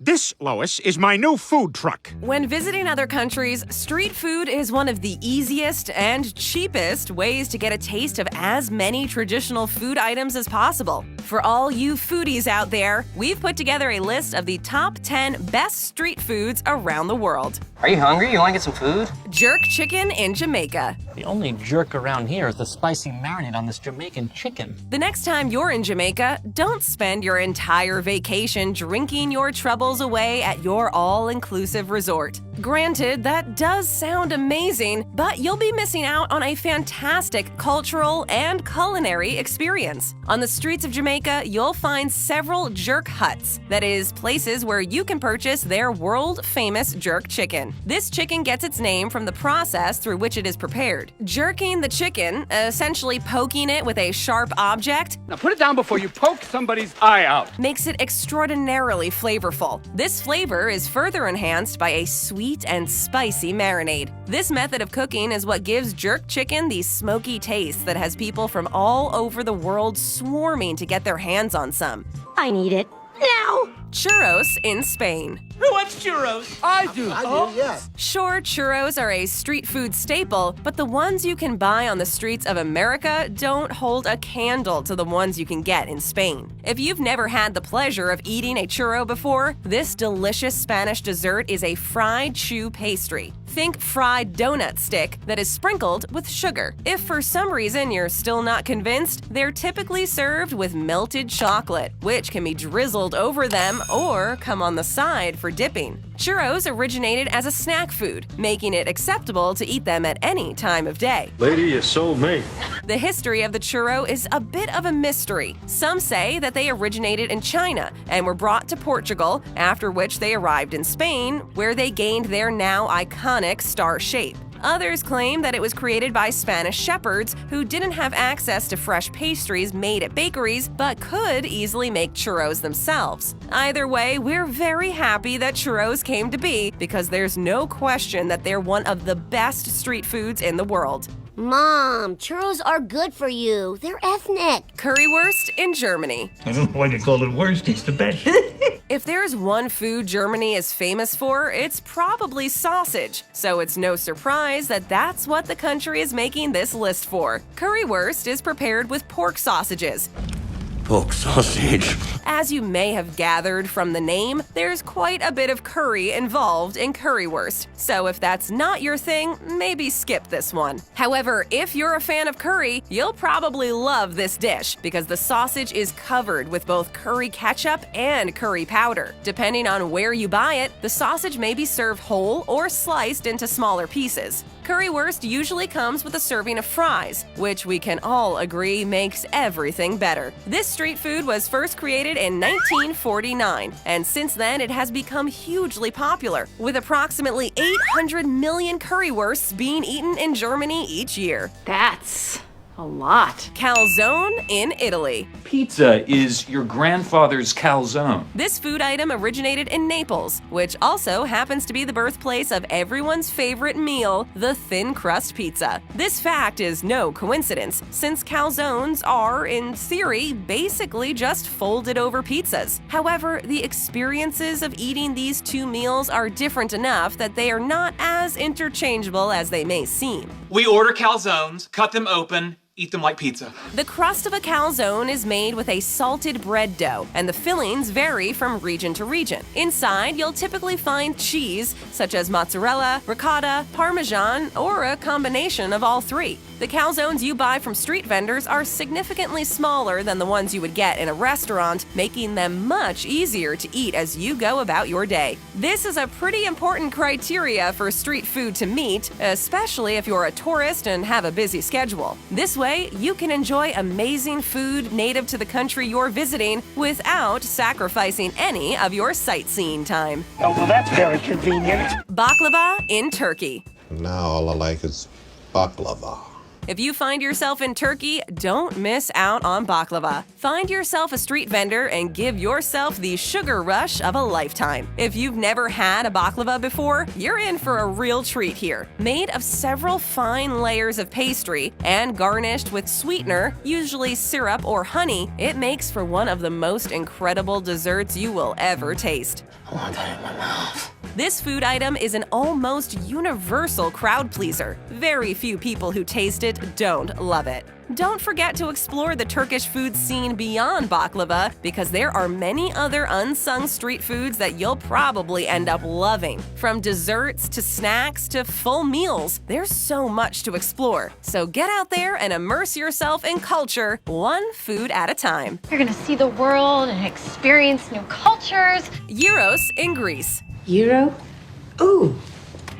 This, Lois, is my new food truck. When visiting other countries, street food is one of the easiest and cheapest ways to get a taste of as many traditional food items as possible. For all you foodies out there, we've put together a list of the top 10 best street foods around the world. Are you hungry? You want to get some food? Jerk chicken in Jamaica. The only jerk around here is the spicy marinade on this Jamaican chicken. The next time you're in Jamaica, don't spend your entire vacation drinking your troubles away at your all-inclusive resort. Granted, that does sound amazing, but you'll be missing out on a fantastic cultural and culinary experience. On the streets of Jamaica, you'll find several jerk huts, that is, places where you can purchase their world-famous jerk chicken. This chicken gets its name from the process through which it is prepared. Jerking the chicken, essentially poking it with a sharp object, Now put it down before you poke somebody's eye out. makes it extraordinarily flavorful. This flavor is further enhanced by a sweet and spicy marinade. This method of cooking is what gives jerk chicken the smoky taste that has people from all over the world swarming to get their hands on some. I need it now. Churros in Spain. Who wants churros? I do. Yes. Sure, churros are a street food staple, but the ones you can buy on the streets of America don't hold a candle to the ones you can get in Spain. If you've never had the pleasure of eating a churro before, this delicious Spanish dessert is a fried choux pastry. Think fried donut stick that is sprinkled with sugar. If for some reason you're still not convinced, they're typically served with melted chocolate, which can be drizzled over them or come on the side for dipping. Churros originated as a snack food, making it acceptable to eat them at any time of day. Lady, you sold me. The history of the churro is a bit of a mystery. Some say that they originated in China and were brought to Portugal, after which they arrived in Spain, where they gained their now iconic star shape. Others claim that it was created by Spanish shepherds who didn't have access to fresh pastries made at bakeries but could easily make churros themselves. Either way, we're very happy that churros came to be because there's no question that they're one of the best street foods in the world. Mom, churros are good for you. They're ethnic. Currywurst in Germany. I don't know why they call it worst, it's the best. If there's one food Germany is famous for, it's probably sausage. So it's no surprise that that's what the country is making this list for. Currywurst is prepared with pork sausages. Pork sausage. As you may have gathered from the name, there's quite a bit of curry involved in currywurst. So if that's not your thing, maybe skip this one. However, if you're a fan of curry, you'll probably love this dish because the sausage is covered with both curry ketchup and curry powder. Depending on where you buy it, the sausage may be served whole or sliced into smaller pieces. Currywurst usually comes with a serving of fries, which we can all agree makes everything better. This street food was first created in 1949, and since then it has become hugely popular, with approximately 800 million currywursts being eaten in Germany each year. That's a lot. Calzone in Italy. Pizza is your grandfather's calzone. This food item originated in Naples, which also happens to be the birthplace of everyone's favorite meal, the thin crust pizza. This fact is no coincidence, since calzones are, in theory, basically just folded over pizzas. However, the experiences of eating these two meals are different enough that they are not as interchangeable as they may seem. We order calzones, cut them open, eat them like pizza. The crust of a calzone is made with a salted bread dough, and the fillings vary from region to region. Inside, you'll typically find cheese, such as mozzarella, ricotta, parmesan, or a combination of all three. The calzones you buy from street vendors are significantly smaller than the ones you would get in a restaurant, making them much easier to eat as you go about your day. This is a pretty important criteria for street food to meet, especially if you're a tourist and have a busy schedule. This way, you can enjoy amazing food native to the country you're visiting without sacrificing any of your sightseeing time. Oh, well, that's very convenient. Baklava in Turkey. Now all I like is baklava. If you find yourself in Turkey, don't miss out on baklava. Find yourself a street vendor and give yourself the sugar rush of a lifetime. If you've never had a baklava before, you're in for a real treat here. Made of several fine layers of pastry and garnished with sweetener, usually syrup or honey, it makes for one of the most incredible desserts you will ever taste. I want that in my mouth. This food item is an almost universal crowd pleaser. Very few people who taste it don't love it. Don't forget to explore the Turkish food scene beyond baklava, because there are many other unsung street foods that you'll probably end up loving. From desserts to snacks to full meals, there's so much to explore. So get out there and immerse yourself in culture, one food at a time. You're gonna see the world and experience new cultures. Gyros in Greece. Euro? Ooh.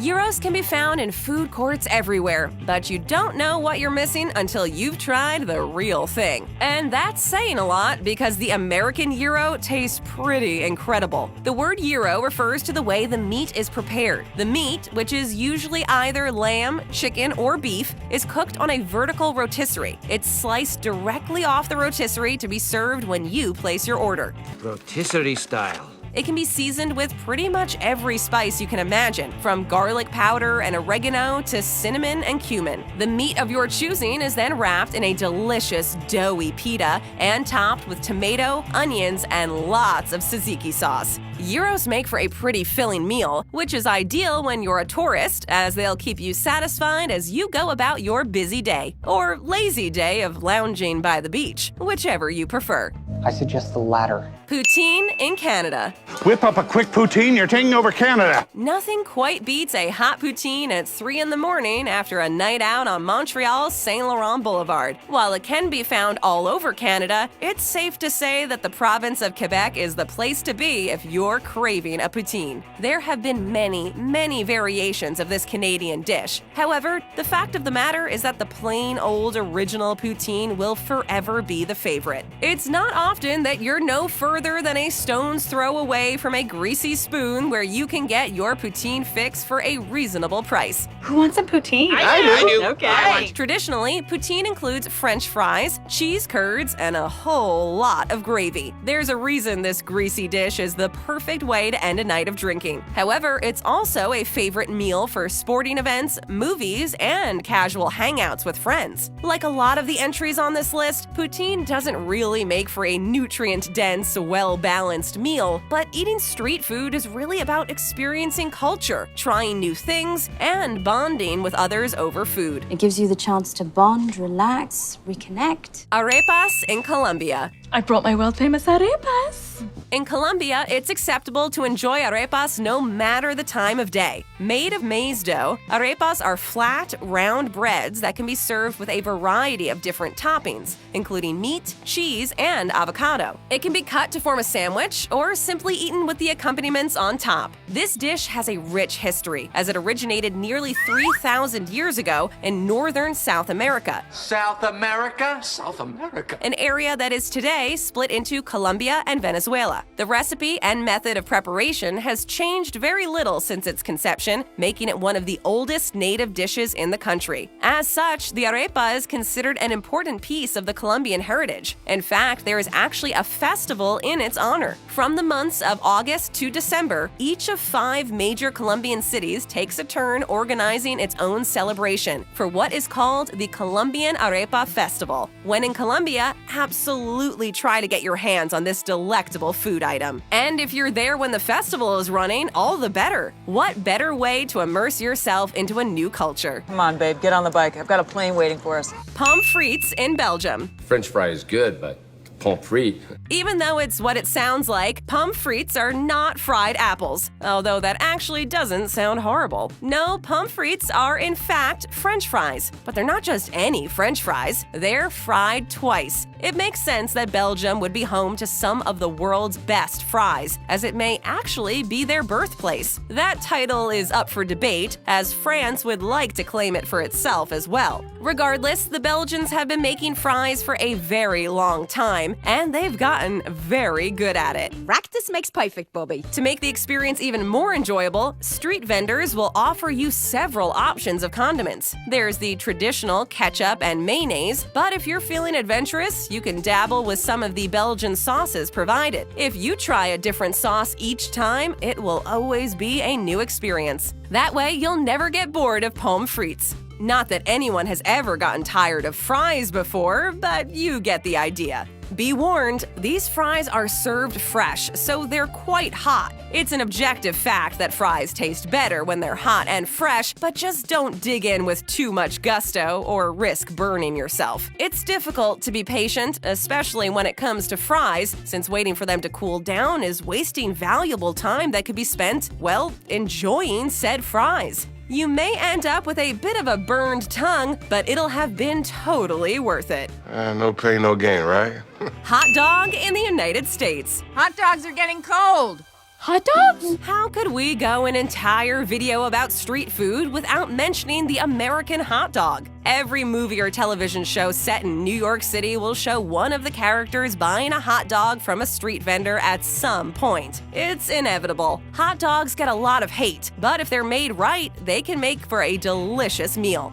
Gyros can be found in food courts everywhere, but you don't know what you're missing until you've tried the real thing. And that's saying a lot, because the American gyro tastes pretty incredible. The word gyro refers to the way the meat is prepared. The meat, which is usually either lamb, chicken, or beef, is cooked on a vertical rotisserie. It's sliced directly off the rotisserie to be served when you place your order. Rotisserie style. It can be seasoned with pretty much every spice you can imagine, from garlic powder and oregano to cinnamon and cumin. The meat of your choosing is then wrapped in a delicious doughy pita and topped with tomato, onions, and lots of tzatziki sauce. Gyros make for a pretty filling meal, which is ideal when you're a tourist, as they'll keep you satisfied as you go about your busy day, or lazy day of lounging by the beach, whichever you prefer. I suggest the latter. Poutine in Canada. Whip up a quick poutine, you're taking over Canada. Nothing quite beats a hot poutine at 3 in the morning after a night out on Montreal's Saint Laurent Boulevard. While it can be found all over Canada, it's safe to say that the province of Quebec is the place to be if you're craving a poutine. There have been many variations of this Canadian dish. However, the fact of the matter is that the plain old original poutine will forever be the favorite. It's not often that you're no further than a stone's throw away from a greasy spoon where you can get your poutine fix for a reasonable price. Who wants some poutine? I do. Okay. Traditionally, poutine includes French fries, cheese curds, and a whole lot of gravy. There's a reason this greasy dish is the perfect way to end a night of drinking. However, it's also a favorite meal for sporting events, movies, and casual hangouts with friends. Like a lot of the entries on this list, poutine doesn't really make for a nutrient-dense, well-balanced meal, but eating street food is really about experiencing culture, trying new things, and bonding with others over food. It gives you the chance to bond, relax, reconnect. Arepas in Colombia. I brought my world-famous arepas. In Colombia, it's acceptable to enjoy arepas no matter the time of day. Made of maize dough, arepas are flat, round breads that can be served with a variety of different toppings, including meat, cheese, and avocado. It can be cut to form a sandwich or simply eaten with the accompaniments on top. This dish has a rich history, as it originated nearly 3,000 years ago in northern South America. South America? South America. An area that is today split into Colombia and Venezuela. The recipe and method of preparation has changed very little since its conception, making it one of the oldest native dishes in the country. As such, the arepa is considered an important piece of the Colombian heritage. In fact, there is actually a festival in its honor. From the months of August to December, each of 5 major Colombian cities takes a turn organizing its own celebration for what is called the Colombian Arepa Festival. When in Colombia, absolutely try to get your hands on this delectable food item. And if you're there when the festival is running, all the better. What better way to immerse yourself into a new culture? Come on, babe, get on the bike. I've got a plane waiting for us. Pommes frites in Belgium. French fry is good, but pommes frites. Even though it's what it sounds like, pommes frites are not fried apples, although that actually doesn't sound horrible. No, pommes frites are in fact French fries, but they're not just any French fries, they're fried twice. It makes sense that Belgium would be home to some of the world's best fries, as it may actually be their birthplace. That title is up for debate, as France would like to claim it for itself as well. Regardless, the Belgians have been making fries for a very long time, time, and they've gotten very good at it. Practice makes perfect, Bobby. To make the experience even more enjoyable, street vendors will offer you several options of condiments. There's the traditional ketchup and mayonnaise, but if you're feeling adventurous, you can dabble with some of the Belgian sauces provided. If you try a different sauce each time, it will always be a new experience. That way, you'll never get bored of pommes frites. Not that anyone has ever gotten tired of fries before, but you get the idea. Be warned, these fries are served fresh, so they're quite hot. It's an objective fact that fries taste better when they're hot and fresh, but just don't dig in with too much gusto or risk burning yourself. It's difficult to be patient, especially when it comes to fries, since waiting for them to cool down is wasting valuable time that could be spent, well, enjoying said fries. You may end up with a bit of a burned tongue, but it'll have been totally worth it. No pain, no gain, right? Hot dog in the United States. Hot dogs are getting cold. Hot dogs? How could we go an entire video about street food without mentioning the American hot dog? Every movie or television show set in New York City will show one of the characters buying a hot dog from a street vendor at some point. It's inevitable. Hot dogs get a lot of hate, but if they're made right, they can make for a delicious meal.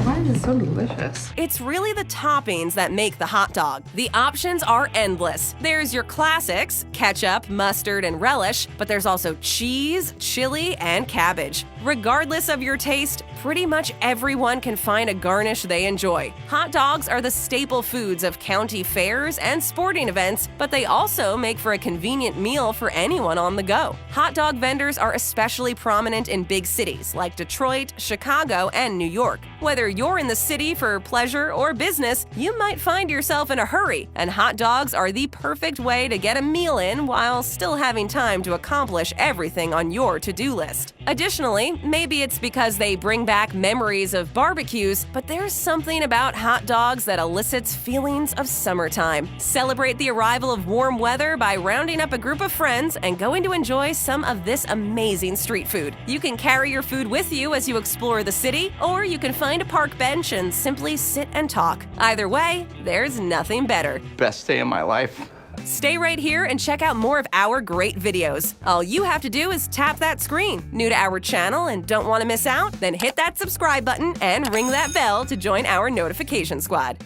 Why is it so delicious? It's really the toppings that make the hot dog. The options are endless. There's your classics, ketchup, mustard, and relish, but there's also cheese, chili, and cabbage. Regardless of your taste, pretty much everyone can find a garnish they enjoy. Hot dogs are the staple foods of county fairs and sporting events, but they also make for a convenient meal for anyone on the go. Hot dog vendors are especially prominent in big cities like Detroit, Chicago, and New York. Whether you're in the city for pleasure or business, you might find yourself in a hurry, and hot dogs are the perfect way to get a meal in while still having time to accomplish everything on your to-do list. Additionally, maybe it's because they bring back memories of barbecues, but there's something about hot dogs that elicits feelings of summertime. Celebrate the arrival of warm weather by rounding up a group of friends and going to enjoy some of this amazing street food. You can carry your food with you as you explore the city, or you can find a park bench and simply sit and talk. Either way, there's nothing better. Best day of my life. Stay right here and check out more of our great videos. All you have to do is tap that screen. New to our channel and don't want to miss out? Then hit that subscribe button and ring that bell to join our notification squad.